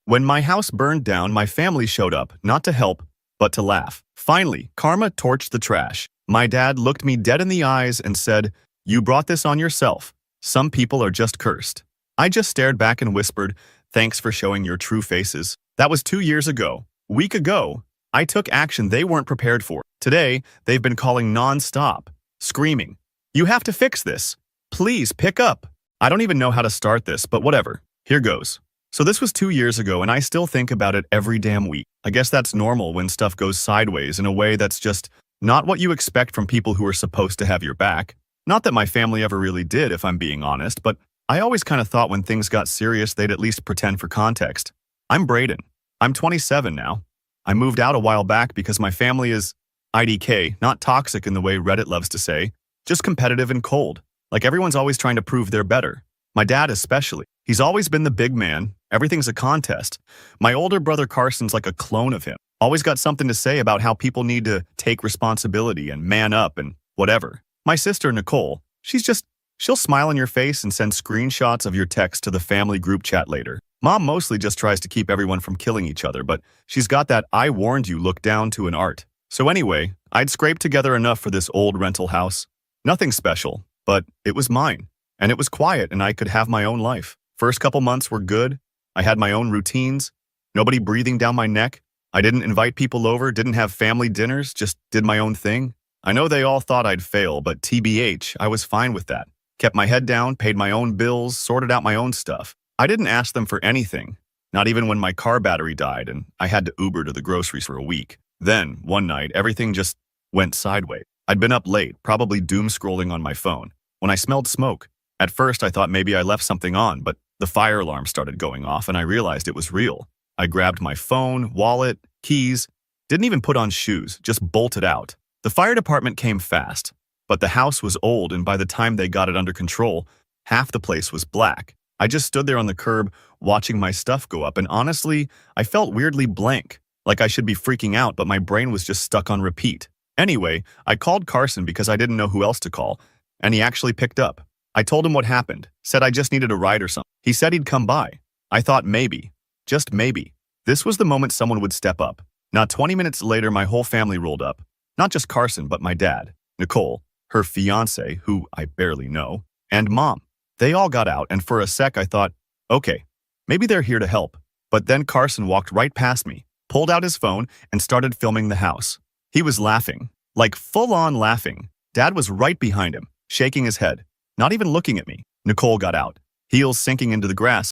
When my house burned down, my family showed up, not to help, but to laugh. Finally, karma torched the trash. My dad looked me dead in the eyes and said, "You brought this on yourself. Some people are just cursed." I just stared back and whispered, "Thanks for showing your true faces." That was 2 years ago. A week ago, I took action they weren't prepared for. Today, they've been calling non-stop, screaming, "You have to fix this. Please pick up." I don't even know how to start this, but whatever. Here goes. So this was 2 years ago, and I still think about it every damn week. I guess that's normal when stuff goes sideways in a way that's just not what you expect from people who are supposed to have your back. Not that my family ever really did, if I'm being honest, but I always kind of thought when things got serious, they'd at least pretend for context. I'm Braden. I'm 27 now. I moved out a while back because my family is IDK, not toxic in the way Reddit loves to say, just competitive and cold. Like everyone's always trying to prove they're better. My dad especially. He's always been the big man. Everything's a contest. My older brother Carson's like a clone of him. Always got something to say about how people need to take responsibility and man up and whatever. My sister Nicole, she'll smile in your face and send screenshots of your text to the family group chat later. Mom mostly just tries to keep everyone from killing each other, but she's got that "I warned you" look down to an art. So anyway, I'd scraped together enough for this old rental house. Nothing special, but it was mine. And it was quiet and I could have my own life. First couple months were good. I had my own routines. Nobody breathing down my neck. I didn't invite people over, didn't have family dinners, just did my own thing. I know they all thought I'd fail, but TBH, I was fine with that. Kept my head down, paid my own bills, sorted out my own stuff. I didn't ask them for anything, not even when my car battery died and I had to Uber to the groceries for a week. Then, one night, everything just went sideways. I'd been up late, probably doom scrolling on my phone, when I smelled smoke. At first, I thought maybe I left something on, but the fire alarm started going off and I realized it was real. I grabbed my phone, wallet, keys, didn't even put on shoes, just bolted out. The fire department came fast, but the house was old and by the time they got it under control, half the place was black. I just stood there on the curb watching my stuff go up and honestly, I felt weirdly blank, like I should be freaking out, but my brain was just stuck on repeat. Anyway, I called Carson because I didn't know who else to call, and he actually picked up. I told him what happened, said I just needed a ride or something. He said he'd come by. I thought maybe, just maybe, this was the moment someone would step up. Not 20 minutes later, my whole family rolled up. Not just Carson, but my dad, Nicole, her fiance, who I barely know, and Mom. They all got out, and for a sec I thought, okay, maybe they're here to help. But then Carson walked right past me, pulled out his phone, and started filming the house. He was laughing, like full-on laughing. Dad was right behind him, shaking his head, not even looking at me. Nicole got out, heels sinking into the grass.